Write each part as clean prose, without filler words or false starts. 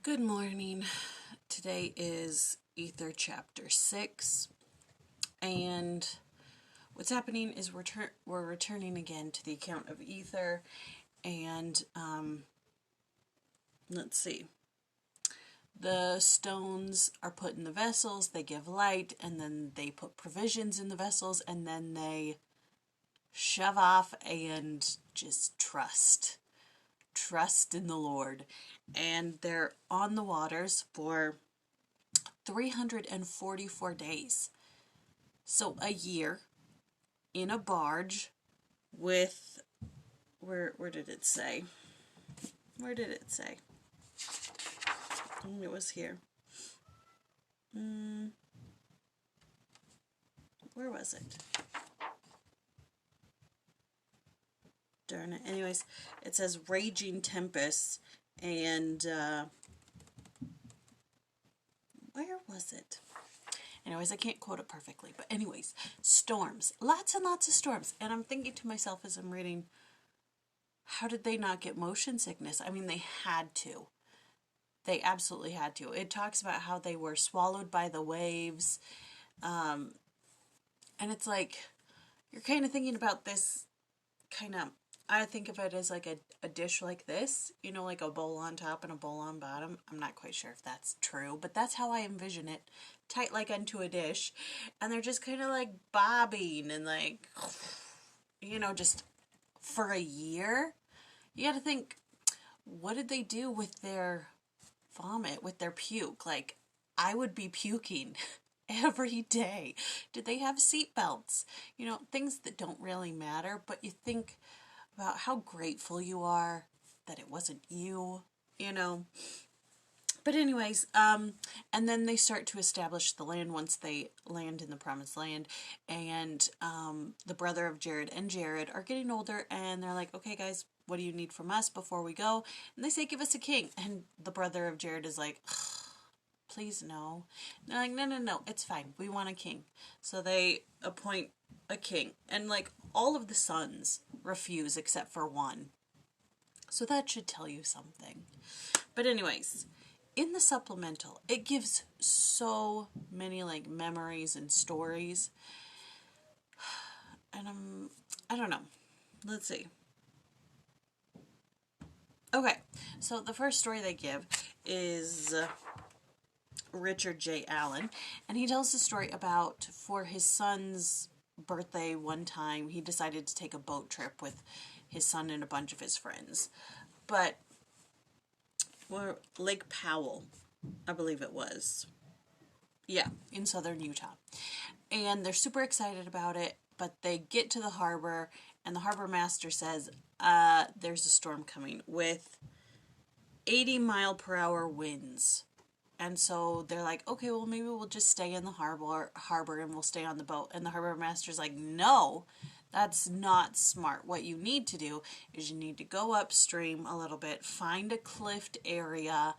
Good morning. Today is Ether chapter 6, and what's happening is we're returning again to the account of Ether, and let's see. The stones are put in the vessels, they give light, and then they put provisions in the vessels, and then they shove off and just trust. Trust in the Lord. And they're on the waters for 344 days. So a year in a barge with, where did it say? Where did it say? It was here. Where was it? Darn it. Anyways, it says raging tempests, and where was it? Anyways, I can't quote it perfectly, but anyways, storms. Lots and lots of storms. And I'm thinking to myself as I'm reading, how did they not get motion sickness? I mean, they had to. They absolutely had to. It talks about how they were swallowed by the waves. And it's like, you're kind of thinking about this I think of it as like a dish like this, like a bowl on top and a bowl on bottom. I'm not quite sure if that's true, but that's how I envision it. Tight like unto a dish. And they're just kind of like bobbing and like, just for a year. You got to think, what did they do with their vomit, with their puke? Like, I would be puking every day. Did they have seat belts? Things that don't really matter, but you think about how grateful you are that it wasn't you. But anyways, and then they start to establish the land once they land in the promised land, and the brother of Jared and Jared are getting older, and they're like, okay guys, what do you need from us before we go? And they say, give us a king. And the brother of Jared is like, please no. And they're like, no, it's fine, we want a king. So they appoint a king, and like all of the sons refuse except for one. So that should tell you something. But anyways, in the supplemental, it gives so many like memories and stories. And I don't know. Let's see. Okay, so the first story they give is Richard J. Allen, and he tells the story about for his son's birthday one time, he decided to take a boat trip with his son and a bunch of his friends. But Lake Powell, I believe it was. Yeah, in southern Utah. And they're super excited about it, but they get to the harbor, and the harbor master says, there's a storm coming with 80-mile-per-hour winds. And so they're like, okay, well, maybe we'll just stay in the harbor and we'll stay on the boat. And the harbor master's like, no, that's not smart. What you need to do is you need to go upstream a little bit, find a cliffed area,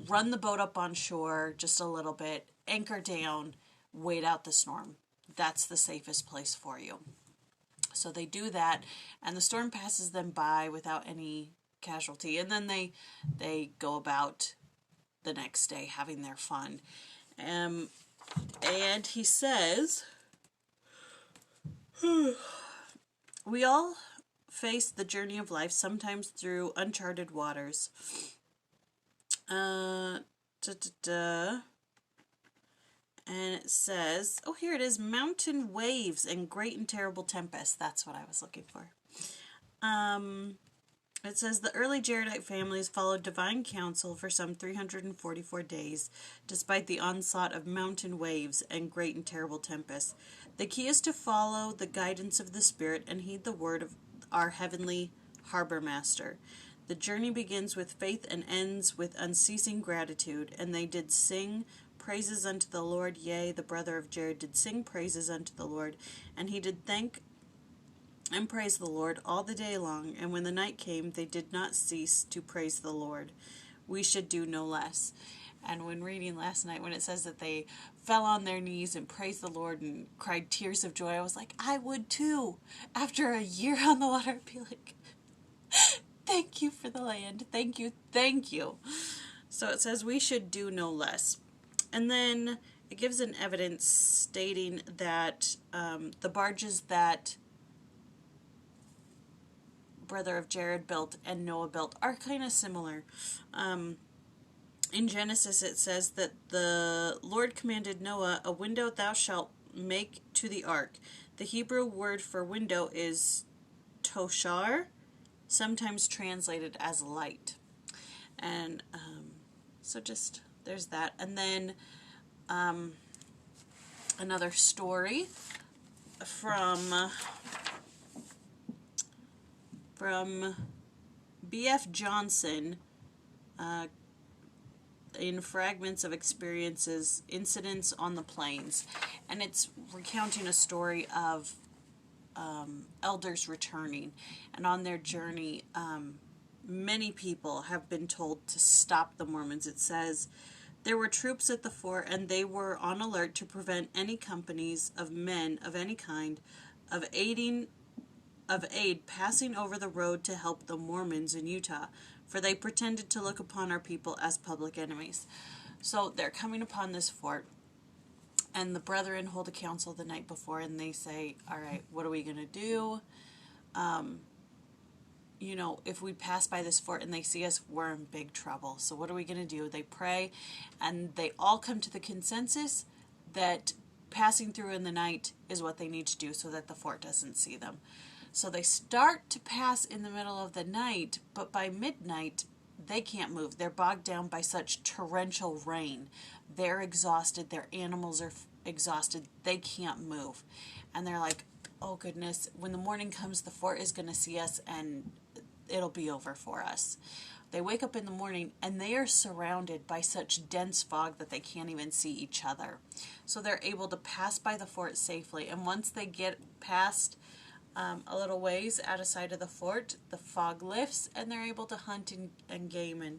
run the boat up on shore just a little bit, anchor down, wait out the storm. That's the safest place for you. So they do that, and the storm passes them by without any casualty. And then they go about the next day having their fun. And he says, we all face the journey of life, sometimes through uncharted waters. And it says, oh, here it is, mountain waves and great and terrible tempests. That's what I was looking for. It says the early Jaredite families followed divine counsel for some 344 days, despite the onslaught of mountain waves and great and terrible tempests. The key is to follow the guidance of the Spirit and heed the word of our heavenly harbor master. The journey begins with faith and ends with unceasing gratitude, and they did sing praises unto the Lord. Yea, the brother of Jared did sing praises unto the Lord, and he did thank and praise the Lord all the day long, and when the night came, they did not cease to praise the Lord. We should do no less. And when reading last night, when it says that they fell on their knees and praised the Lord and cried tears of joy, I was like, I would too. After a year on the water, I'd be like, thank you for the land. Thank you. So it says we should do no less. And then it gives an evidence stating that the barges that brother of Jared built and Noah built are kind of similar. In Genesis it says that the Lord commanded Noah, a window thou shalt make to the ark. The Hebrew word for window is toshar, sometimes translated as light. And so just, there's that. And then another story from B.F. Johnson, in Fragments of Experiences, Incidents on the Plains. And it's recounting a story of elders returning. And on their journey, many people have been told to stop the Mormons. It says, there were troops at the fort, and they were on alert to prevent any companies of men of any kind of aid passing over the road to help the Mormons in Utah, for they pretended to look upon our people as public enemies. So they're coming upon this fort, and the brethren hold a council the night before, and they say, all right, what are we going to do? If we pass by this fort and they see us, we're in big trouble. So what are we going to do? They pray, and they all come to the consensus that passing through in the night is what they need to do so that the fort doesn't see them. So they start to pass in the middle of the night, but by midnight, they can't move. They're bogged down by such torrential rain. They're exhausted. Their animals are exhausted. They can't move. And they're like, oh goodness, when the morning comes, the fort is going to see us and it'll be over for us. They wake up in the morning and they are surrounded by such dense fog that they can't even see each other. So they're able to pass by the fort safely. And once they get past a little ways out of sight of the fort, the fog lifts and they're able to hunt and game, and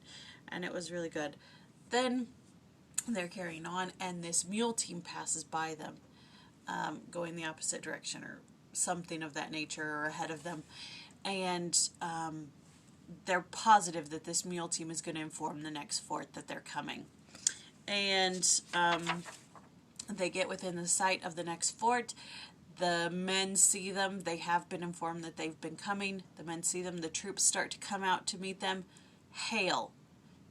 it was really good. Then they're carrying on, and this mule team passes by them, going the opposite direction or something of that nature, or ahead of them, and they're positive that this mule team is going to inform the next fort that they're coming. And they get within the sight of the next fort. The men see them. They have been informed that they've been coming. The men see them. The troops start to come out to meet them. Hail.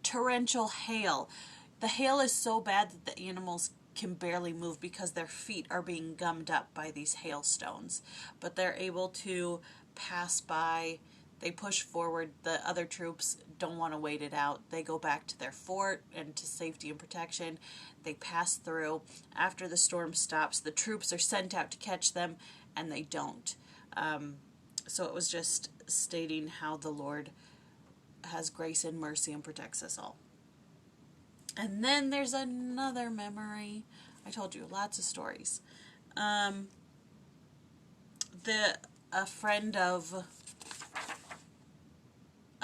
Torrential hail. The hail is so bad that the animals can barely move because their feet are being gummed up by these hailstones. But they're able to pass by. They push forward. The other troops don't want to wait it out. They go back to their fort and to safety and protection. They pass through. After the storm stops, the troops are sent out to catch them, and they don't. So it was just stating how the Lord has grace and mercy and protects us all. And then there's another memory. I told you, lots of stories. A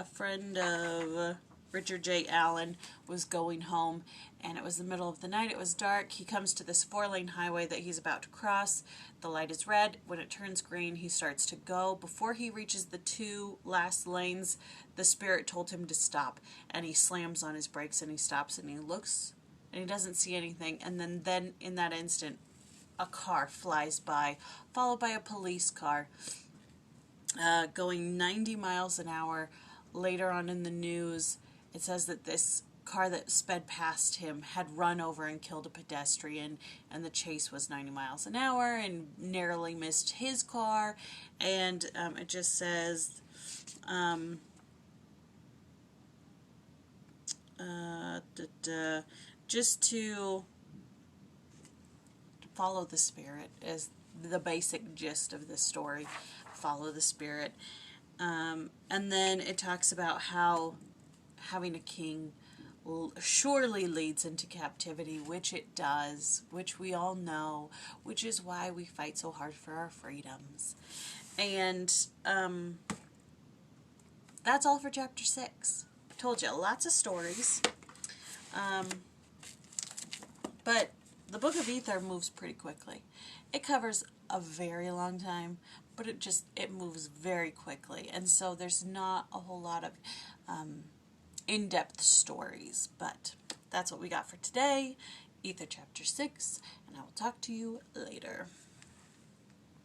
friend of Richard J. Allen was going home, and it was the middle of the night. It was dark. He comes to this 4-lane highway that he's about to cross. The light is red. When it turns green, he starts to go. Before he reaches the 2 last lanes, the Spirit told him to stop, and he slams on his brakes, and he stops, and he looks, and he doesn't see anything. And then in that instant, a car flies by, followed by a police car, going 90 miles an hour. Later on in the news, it says that this car that sped past him had run over and killed a pedestrian, and the chase was 90 miles an hour and narrowly missed his car. And it just says, just to follow the Spirit is the basic gist of this story. Follow the Spirit. And then it talks about how having a king surely leads into captivity, which it does, which we all know, which is why we fight so hard for our freedoms. And that's all for chapter 6. I told you, lots of stories. But the Book of Ether moves pretty quickly. It covers a very long time, but it moves very quickly, and so there's not a whole lot of in-depth stories. But that's what we got for today. Ether chapter 6, and I will talk to you later.